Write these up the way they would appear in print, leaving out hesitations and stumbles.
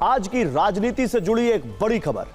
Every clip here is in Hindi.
आज की राजनीति से जुड़ी एक बड़ी खबर।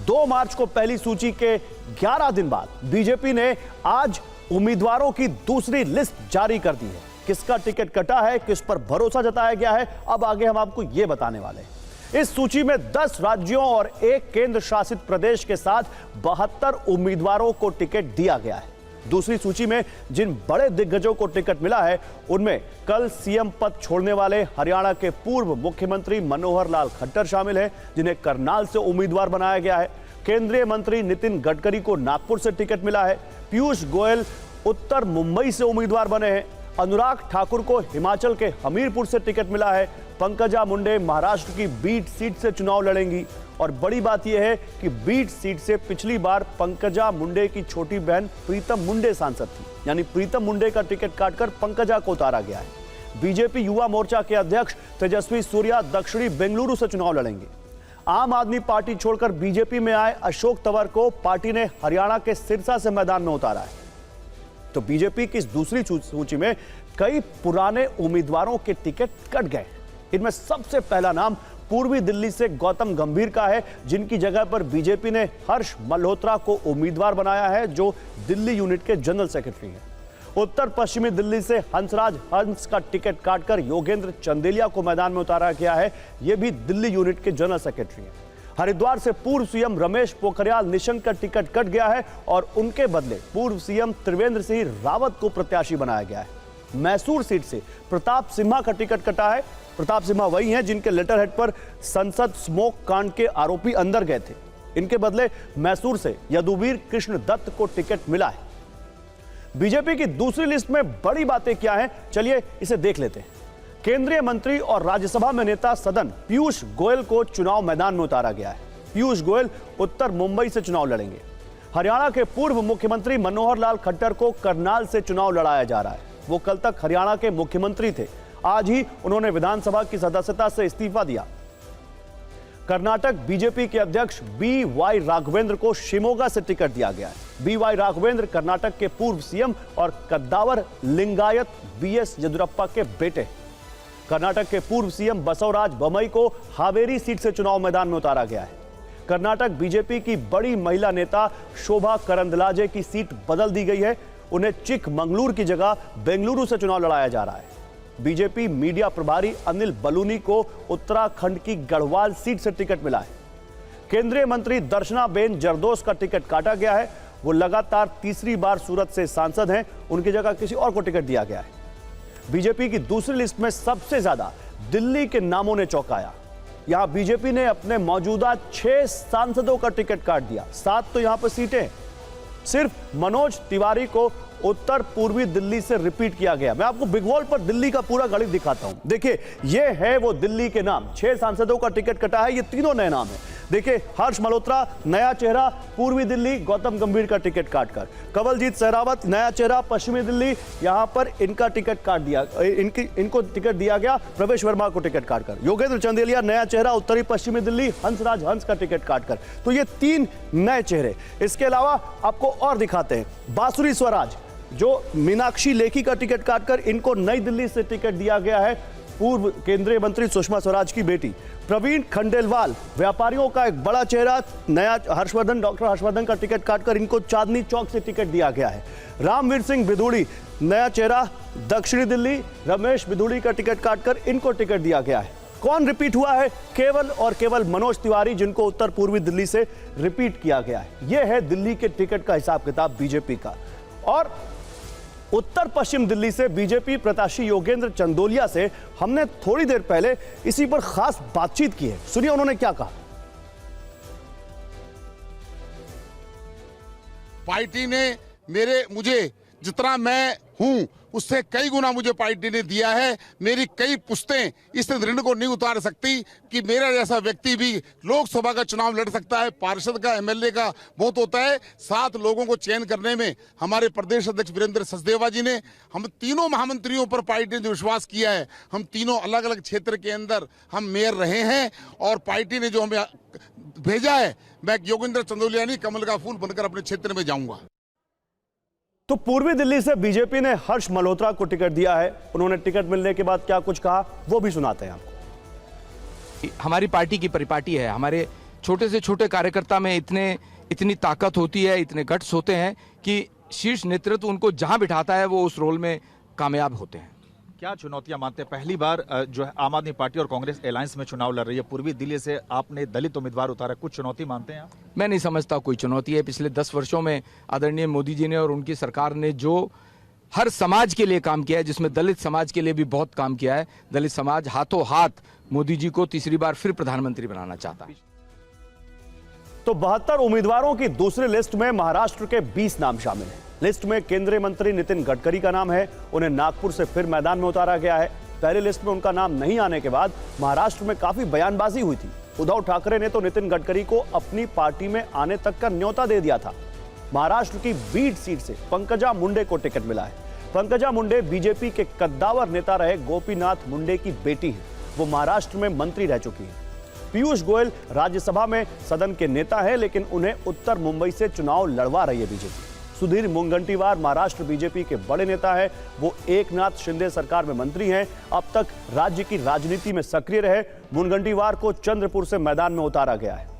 2 मार्च को पहली सूची के 11 दिन बाद बीजेपी ने आज उम्मीदवारों की दूसरी लिस्ट जारी कर दी है। किसका टिकट कटा है, किस पर भरोसा जताया गया है, अब आगे हम आपको यह बताने वाले हैं। इस सूची में 10 राज्यों और 1 केंद्र शासित प्रदेश के साथ 72 उम्मीदवारों को टिकट दिया गया है। दूसरी सूची में जिन बड़े दिग्गजों को टिकट मिला है उनमें कल सीएम पद छोड़ने वाले हरियाणा के पूर्व मुख्यमंत्री मनोहर लाल खट्टर शामिल हैं, जिन्हें करनाल से उम्मीदवार बनाया गया है। केंद्रीय मंत्री नितिन गडकरी को नागपुर से टिकट मिला है। पीयूष गोयल उत्तर मुंबई से उम्मीदवार बने हैं। अनुराग ठाकुर को हिमाचल के हमीरपुर से टिकट मिला है। पंकजा मुंडे महाराष्ट्र की बीड सीट से चुनाव लड़ेंगी और बड़ी बात यह है कि बीड सीट से पिछली बार पंकजा मुंडे की छोटी बहन प्रीतम मुंडे सांसद थी, यानी प्रीतम मुंडे का टिकट काटकर पंकजा को उतारा गया है। बीजेपी युवा मोर्चा के अध्यक्ष तेजस्वी सूर्या दक्षिणी बेंगलुरु से चुनाव लड़ेंगे। आम आदमी पार्टी छोड़कर बीजेपी में आए अशोक तंवर को पार्टी ने हरियाणा के सिरसा से मैदान में उतारा है। तो बीजेपी की इस दूसरी सूची में कई पुराने उम्मीदवारों के टिकट कट गए। इनमें सबसे पहला नाम पूर्वी दिल्ली से गौतम गंभीर का है, जिनकी जगह पर बीजेपी ने हर्ष मल्होत्रा को उम्मीदवार बनाया है, जो दिल्ली यूनिट के जनरल सेक्रेटरी हैं। उत्तर पश्चिमी दिल्ली से हंसराज हंस का टिकट काटकर योगेंद्र चंदेलिया को मैदान में उतारा गया है, यह भी दिल्ली यूनिट के जनरल सेक्रेटरी हैं। हरिद्वार से पूर्व सीएम रमेश पोखरियाल निशंक का टिकट कट गया है और उनके बदले पूर्व सीएम त्रिवेंद्र सिंह रावत को प्रत्याशी बनाया गया है। मैसूर सीट से प्रताप सिम्हा का टिकट कटा है। प्रताप सिम्हा वही हैं जिनके लेटर हेड पर संसद स्मोक कांड के आरोपी अंदर गए थे। इनके बदले मैसूर से यदुवीर कृष्ण दत्त को टिकट मिला है। बीजेपी की दूसरी लिस्ट में बड़ी बातें क्या हैं, चलिए इसे देख लेते हैं। केंद्रीय मंत्री और राज्यसभा में नेता सदन पीयूष गोयल को चुनाव मैदान में उतारा गया है। पीयूष गोयल उत्तर मुंबई से चुनाव लड़ेंगे। हरियाणा के पूर्व मुख्यमंत्री मनोहर लाल खट्टर को करनाल से चुनाव लड़ाया जा रहा है। वो कल तक हरियाणा के मुख्यमंत्री थे। आज ही उन्होंने विधानसभा की सदस्यता से इस्तीफा दिया। कर्नाटक बीजेपी के अध्यक्ष बी.वाई. राघवेंद्र को शिमोगा से टिकट दिया गया है। बी.वाई. राघवेंद्र कर्नाटक के पूर्व सीएम और कद्दावर लिंगायत बी.एस. येदियुरप्पा के बेटे। कर्नाटक के पूर्व सीएम बसवराज बोम्मई को हावेरी सीट से चुनाव मैदान में उतारा गया है। कर्नाटक बीजेपी की बड़ी महिला नेता शोभा करंदलाजे की सीट बदल दी गई है। उन्हें चिकमंगलूर की जगह बेंगलुरु से चुनाव लड़ाया जा रहा है। बीजेपी मीडिया प्रभारी अनिल बलूनी को उत्तराखंड की गढ़वाल सीट से टिकट मिला है। केंद्रीय मंत्री दर्शनाबेन जरदोस का टिकट काटा गया है। वो लगातार तीसरी बार सूरत से सांसद हैं, उनकी जगह किसी और को टिकट दिया गया है। बीजेपी की दूसरी लिस्ट में सबसे ज्यादा दिल्ली के नामों ने चौंकाया। यहां बीजेपी ने अपने मौजूदा 6 सांसदों का टिकट काट दिया। 7 तो यहां पर सीटें। सिर्फ मनोज तिवारी को उत्तर पूर्वी दिल्ली से रिपीट किया गया। मैं आपको बिग वॉल पर दिल्ली का पूरा गणित दिखाता हूं। देखिए, ये है वो दिल्ली के नाम। 6 सांसदों का टिकट कटा है। ये तीनों नए नाम है। देखिए, हर्ष मल्होत्रा नया चेहरा पूर्वी दिल्ली, गौतम गंभीर का टिकट काटकर। कंवलजीत सहरावत नया चेहरा पश्चिमी दिल्ली, यहां पर इनका टिकट काट दिया, इनको टिकट दिया गया। प्रवेश वर्मा को टिकट काटकर। योगेंद्र चंदेलिया नया चेहरा उत्तरी पश्चिमी दिल्ली, हंसराज हंस का टिकट काटकर। तो ये 3 नए चेहरे। इसके अलावा आपको और दिखाते हैं। बांसुरी स्वराज जो मीनाक्षी लेखी का टिकट काटकर, इनको नई दिल्ली से टिकट दिया गया है। पूर्व केंद्रीय मंत्री सुषमा स्वराज की बेटी। प्रवीण खंडेलवाल व्यापारियों का एक बड़ा चेहरा, नया हर्षवर्धन, डॉक्टर हर्षवर्धन का टिकट काटकर इनको चांदनी चौक से टिकट दिया गया है। रामवीर सिंह बिधूड़ी नया चेहरा दक्षिणी दिल्ली, रमेश बिधूड़ी का टिकट काटकर इनको टिकट दिया गया है। कौन रिपीट हुआ है? केवल और केवल मनोज तिवारी, जिनको उत्तर पूर्वी दिल्ली से रिपीट किया गया है। यह है दिल्ली के टिकट का हिसाब किताब बीजेपी का। और उत्तर पश्चिम दिल्ली से बीजेपी प्रत्याशी योगेंद्र चंदोलिया से हमने थोड़ी देर पहले इसी पर खास बातचीत की है। सुनिए उन्होंने क्या कहा। पार्टी ने मुझे जितना मैं हूं उससे कई गुना मुझे पार्टी ने दिया है। मेरी कई पुश्तें इस ऋण को नहीं उतार सकती कि मेरा जैसा व्यक्ति भी लोकसभा का चुनाव लड़ सकता है। पार्षद का, एमएलए का बहुत होता है। 7 लोगों को चयन करने में हमारे प्रदेश अध्यक्ष वीरेंद्र सचदेवा जी ने, हम तीनों महामंत्रियों पर पार्टी ने जो विश्वास किया है, हम तीनों अलग अलग क्षेत्र के अंदर हम मेयर रहे हैं और पार्टी ने जो हमें भेजा है, मैं योगेंद्र चंदोलिया नहीं, कमल का फूल बनकर अपने क्षेत्र में जाऊंगा। तो पूर्वी दिल्ली से बीजेपी ने हर्ष मल्होत्रा को टिकट दिया है। उन्होंने टिकट मिलने के बाद क्या कुछ कहा वो भी सुनाते हैं आपको। हमारी पार्टी की परिपाटी है। हमारे छोटे से छोटे कार्यकर्ता में इतनी ताकत होती है, इतने गट्स होते हैं कि शीर्ष नेतृत्व उनको जहां बिठाता है वो उस रोल में कामयाब होते हैं। क्या चुनौतियां मानते हैं? पहली बार जो है आम आदमी पार्टी और कांग्रेस अलायंस में चुनाव लड़ रही है, पूर्वी दिल्ली से आपने दलित उम्मीदवार उतारा, कुछ चुनौती मानते हैं आप? मैं नहीं समझता कोई चुनौती है। पिछले 10 वर्षों में आदरणीय मोदी जी ने और उनकी सरकार ने जो हर समाज के लिए काम किया है, जिसमें दलित समाज के लिए भी बहुत काम किया है, दलित समाज हाथों हाथ मोदी जी को तीसरी बार फिर प्रधानमंत्री बनाना चाहता है। तो 72 उम्मीदवारों की दूसरी लिस्ट में महाराष्ट्र के 20 नाम शामिल हैं। लिस्ट में केंद्रीय मंत्री नितिन गडकरी का नाम है। उन्हें नागपुर से फिर मैदान में उतारा गया है। पहले लिस्ट में उनका नाम नहीं आने के बाद महाराष्ट्र में काफी बयानबाजी हुई थी। उद्धव ठाकरे ने तो नितिन गडकरी को अपनी पार्टी में आने तक का न्योता दे दिया था। महाराष्ट्र की बीड सीट से पंकजा मुंडे को टिकट मिला है। पंकजा मुंडे बीजेपी के कद्दावर नेता रहे गोपीनाथ मुंडे की बेटी है। वो महाराष्ट्र में मंत्री रह चुकी है। पीयूष गोयल राज्यसभा में सदन के नेता है, लेकिन उन्हें उत्तर मुंबई से चुनाव लड़वा रही है बीजेपी। सुधीर मुनगंटीवार महाराष्ट्र बीजेपी के बड़े नेता है। वो एकनाथ शिंदे सरकार में मंत्री हैं। अब तक राज्य की राजनीति में सक्रिय रहे। मुनगंटीवार को चंद्रपुर से मैदान में उतारा गया है।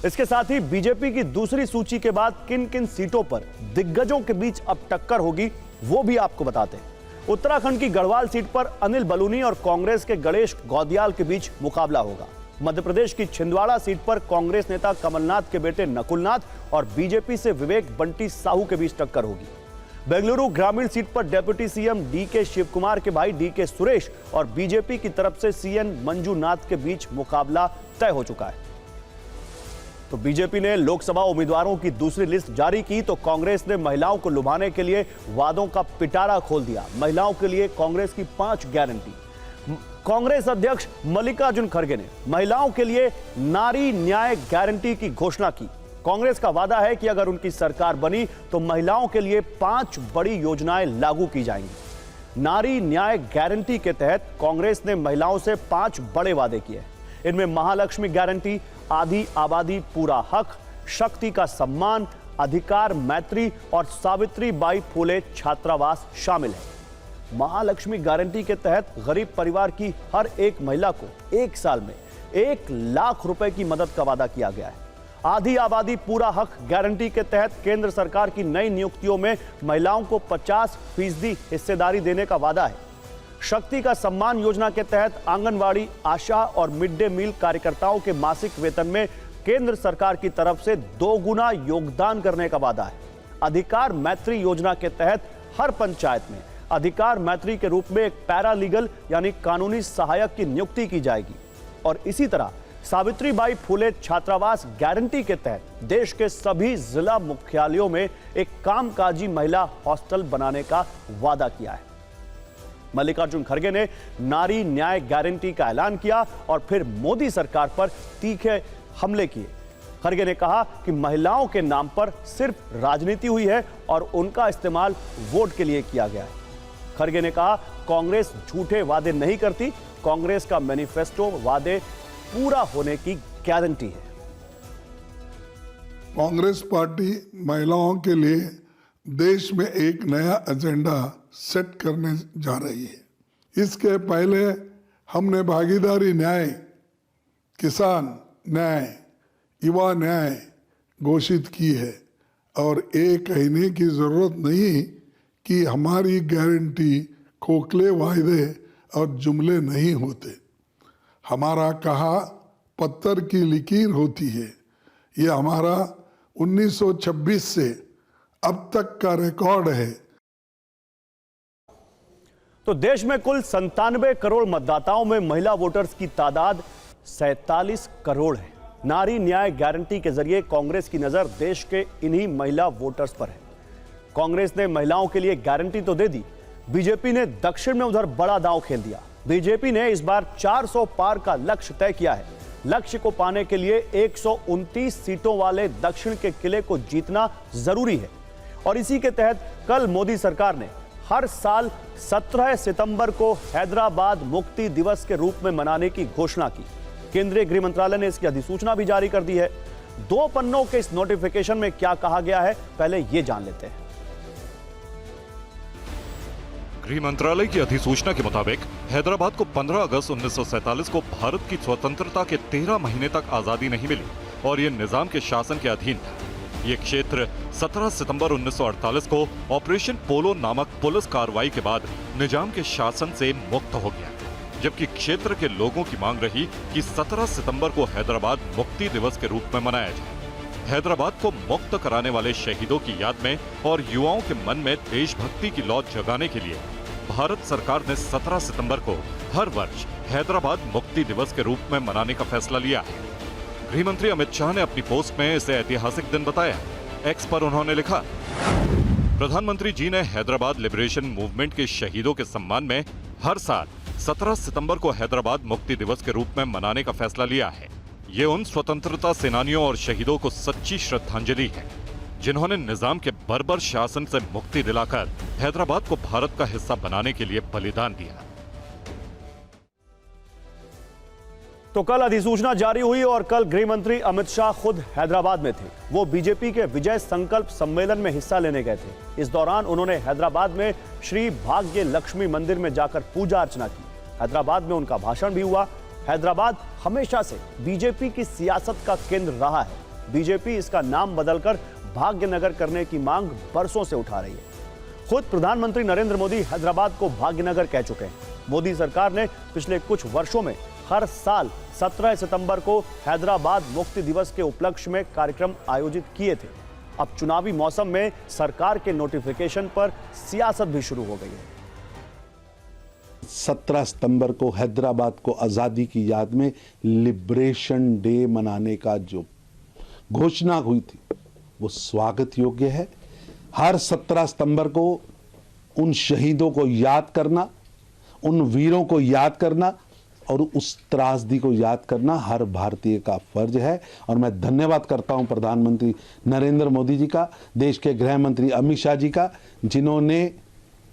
इसके साथ ही बीजेपी की दूसरी सूची के बाद किन किन सीटों पर दिग्गजों के बीच अब टक्कर होगी वो भी आपको बताते हैं। उत्तराखंड की गढ़वाल सीट पर अनिल बलूनी और कांग्रेस के गणेश गौदियाल के बीच मुकाबला होगा। मध्य प्रदेश की छिंदवाड़ा सीट पर कांग्रेस नेता कमलनाथ के बेटे नकुलनाथ और बीजेपी से विवेक बंटी साहू के बीच टक्कर होगी। बेंगलुरु ग्रामीण सीट पर डिप्टी सीएम डीके शिवकुमार के भाई डीके सुरेश और बीजेपी की तरफ से सीएन मंजूनाथ के बीच मुकाबला तय हो चुका है। तो बीजेपी ने लोकसभा उम्मीदवारों की दूसरी लिस्ट जारी की तो कांग्रेस ने महिलाओं को लुभाने के लिए वादों का पिटारा खोल दिया। महिलाओं के लिए कांग्रेस की 5 गारंटी। कांग्रेस अध्यक्ष मल्लिकार्जुन खड़गे ने महिलाओं के लिए नारी न्याय गारंटी की घोषणा की। कांग्रेस का वादा है कि अगर उनकी सरकार बनी तो महिलाओं के लिए 5 बड़ी योजनाएं लागू की जाएंगी। नारी न्याय गारंटी के तहत कांग्रेस ने महिलाओं से 5 बड़े वादे किए। इनमें महालक्ष्मी गारंटी, आधी आबादी पूरा हक, शक्ति का सम्मान, अधिकार मैत्री और सावित्रीबाई फुले छात्रावास शामिल है। महालक्ष्मी गारंटी के तहत गरीब परिवार की हर एक महिला को 1 साल में 1 लाख रुपए की मदद का वादा किया गया है। आधी आबादी पूरा हक गारंटी के तहत केंद्र सरकार की नई नियुक्तियों में महिलाओं को 50% हिस्सेदारी देने का वादा है। शक्ति का सम्मान योजना के तहत आंगनवाड़ी, आशा और मिड डे मील कार्यकर्ताओं के मासिक वेतन में केंद्र सरकार की तरफ से 2 गुना योगदान करने का वादा है। अधिकार मैत्री योजना के तहत हर पंचायत में अधिकार मैत्री के रूप में एक पैरालीगल यानी कानूनी सहायक की नियुक्ति की जाएगी। और इसी तरह सावित्रीबाई फुले छात्रावास गारंटी के तहत देश के सभी जिला मुख्यालयों में एक कामकाजी महिला हॉस्टल बनाने का वादा किया है। मल्लिकार्जुन खड़गे ने नारी न्याय गारंटी का ऐलान किया और फिर मोदी सरकार पर तीखे हमले किए। खड़गे ने कहा कि महिलाओं के नाम पर सिर्फ राजनीति हुई है और उनका इस्तेमाल वोट के लिए किया गया है। खड़गे ने कहा कांग्रेस झूठे वादे नहीं करती, कांग्रेस का मैनिफेस्टो वादे पूरा होने की गारंटी है। कांग्रेस पार्टी महिलाओं के लिए देश में एक नया एजेंडा सेट करने जा रही है। इसके पहले हमने भागीदारी न्याय, किसान न्याय, युवा न्याय घोषित की है और ये कहने की जरूरत नहीं कि हमारी गारंटी खोखले वायदे और जुमले नहीं होते। हमारा कहा पत्थर की लकीर होती है। ये हमारा 1926 से अब तक का रिकॉर्ड है। तो देश में कुल 97 करोड़ मतदाताओं में महिला वोटर्स की तादाद 47 करोड़ है। नारी न्याय गारंटी के जरिए कांग्रेस की नजर देश के इन्हीं महिला वोटर्स पर है। कांग्रेस ने महिलाओं के लिए गारंटी तो दे दी, बीजेपी ने दक्षिण में उधर बड़ा दांव खेल दिया। बीजेपी ने इस बार 400 पार का लक्ष्य तय किया है। लक्ष्य को पाने के लिए 129 सीटों वाले दक्षिण के किले को जीतना जरूरी है और इसी के तहत कल मोदी सरकार ने हर साल 17 सितंबर को हैदराबाद मुक्ति दिवस के रूप में मनाने की घोषणा की। केंद्रीय गृह मंत्रालय ने इसकी अधिसूचना भी जारी कर दी है। 2 पन्नों के इस नोटिफिकेशन में क्या कहा गया है, पहले ये जान लेते हैं। गृह मंत्रालय की अधिसूचना के मुताबिक हैदराबाद को 15 अगस्त 1947 को भारत की स्वतंत्रता के 13 महीने तक आजादी नहीं मिली और ये निजाम के शासन के अधीन था। ये क्षेत्र 17 सितंबर 1948 को ऑपरेशन पोलो नामक पुलिस कार्रवाई के बाद निजाम के शासन से मुक्त हो गया, जबकि क्षेत्र के लोगों की मांग रही कि 17 सितंबर को हैदराबाद मुक्ति दिवस के रूप में मनाया जाए। हैदराबाद को मुक्त कराने वाले शहीदों की याद में और युवाओं के मन में देशभक्ति की लौ जगाने के लिए भारत सरकार ने 17 सितंबर को हर वर्ष हैदराबाद मुक्ति दिवस के रूप में मनाने का फैसला लिया है। गृह मंत्री अमित शाह ने अपनी पोस्ट में इसे ऐतिहासिक दिन बताया। एक्स पर उन्होंने लिखा, प्रधानमंत्री जी ने हैदराबाद लिबरेशन मूवमेंट के शहीदों के सम्मान में हर साल 17 सितंबर को हैदराबाद मुक्ति दिवस के रूप में मनाने का फैसला लिया है। ये उन स्वतंत्रता सेनानियों और शहीदों को सच्ची श्रद्धांजलि है जिन्होंने निजाम के बर्बर शासन से मुक्ति दिलाकर हैदराबाद को भारत का हिस्सा बनाने के लिए बलिदान दिया। तो कल अधिसूचना जारी हुई और कल गृह मंत्री अमित शाह खुद हैदराबाद में थे। वो बीजेपी के विजय संकल्प सम्मेलन में हिस्सा लेने गए थे। इस दौरान उन्होंने हैदराबाद में श्री भाग्य लक्ष्मी मंदिर में जाकर पूजा अर्चना की। हैदराबाद में उनका भाषण भी हुआ। हैदराबाद हमेशा से बीजेपी की सियासत का केंद्र रहा है। बीजेपी इसका नाम बदलकर भाग्यनगर करने की मांग बरसों से उठा रही है। खुद प्रधानमंत्री नरेंद्र मोदी हैदराबाद को भाग्यनगर कह चुके हैं। मोदी सरकार ने पिछले कुछ वर्षों में हर साल 17 सितंबर को हैदराबाद मुक्ति दिवस के उपलक्ष्य में कार्यक्रम आयोजित किए थे। अब चुनावी मौसम में सरकार के नोटिफिकेशन पर सियासत भी शुरू हो गई है। 17 सितंबर को हैदराबाद को आज़ादी की याद में लिबरेशन डे मनाने का जो घोषणा हुई थी वो स्वागत योग्य है। हर 17 सितंबर को उन शहीदों को याद करना, उन वीरों को याद करना और उस त्रासदी को याद करना हर भारतीय का फर्ज है। और मैं धन्यवाद करता हूं प्रधानमंत्री नरेंद्र मोदी जी का, देश के गृह मंत्री अमित शाह जी का, जिन्होंने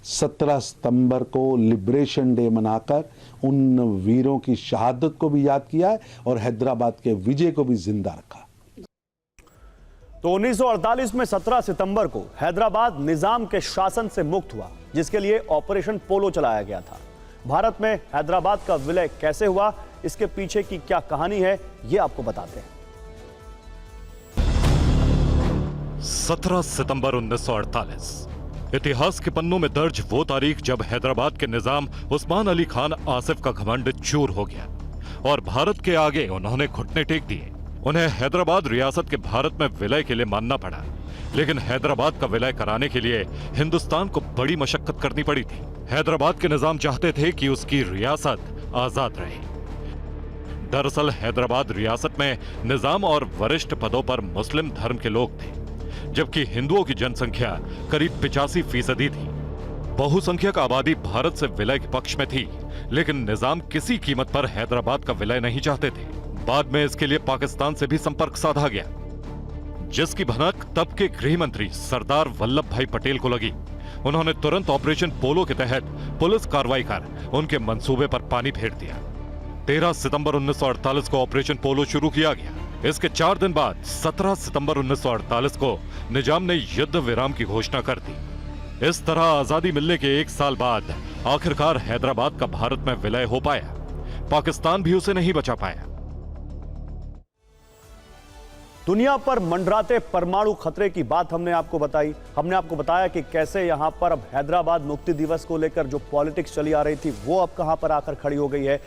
17 सितंबर को लिबरेशन डे मनाकर उन वीरों की शहादत को भी याद किया है और हैदराबाद के विजय को भी जिंदा रखा। तो 1948 में 17 सितंबर को हैदराबाद निजाम के शासन से मुक्त हुआ, जिसके लिए ऑपरेशन पोलो चलाया गया था। भारत में हैदराबाद का विलय कैसे हुआ, इसके पीछे की क्या कहानी है, यह आपको बताते हैं। 17 सितंबर 1948 इतिहास के पन्नों में दर्ज वो तारीख जब हैदराबाद के निजाम उस्मान अली खान आसिफ का घमंड चूर हो गया और भारत के आगे उन्होंने घुटने टेक दिए। उन्हें हैदराबाद रियासत के भारत में विलय के लिए मानना पड़ा, लेकिन हैदराबाद का विलय कराने के लिए हिंदुस्तान को बड़ी मशक्कत करनी पड़ी थी। हैदराबाद के निजाम चाहते थे कि उसकी रियासत आजाद रहे। दरअसल हैदराबाद रियासत में निजाम और वरिष्ठ पदों पर मुस्लिम धर्म के लोग थे, जबकि हिंदुओं की जनसंख्या करीब 85% थी। बहुसंख्यक आबादी भारत से विलय के पक्ष में थी, लेकिन निजाम किसी कीमत पर हैदराबाद का विलय नहीं चाहते थे। बाद में इसके लिए पाकिस्तान से भी संपर्क साधा गया, जिसकी भनक तब के गृह मंत्री सरदार वल्लभ भाई पटेल को लगी। उन्होंने तुरंत ऑपरेशन पोलो के तहत पुलिस कार्रवाई कर उनके मंसूबे पर पानी फेर दिया। 13 सितंबर 1948 को ऑपरेशन पोलो शुरू किया गया। इसके 4 दिन बाद 17 सितंबर 1948 को निजाम ने युद्ध विराम की घोषणा कर दी। इस तरह आजादी मिलने के 1 साल बाद आखिरकार हैदराबाद का भारत में विलय हो पाया। पाकिस्तान भी उसे नहीं बचा पाया। दुनिया पर मंडराते परमाणु खतरे की बात हमने आपको बताई। हमने आपको बताया कि कैसे यहां पर अब हैदराबाद मुक्ति दिवस को लेकर जो पॉलिटिक्स चली आ रही थी वो अब कहां पर आकर खड़ी हो गई है।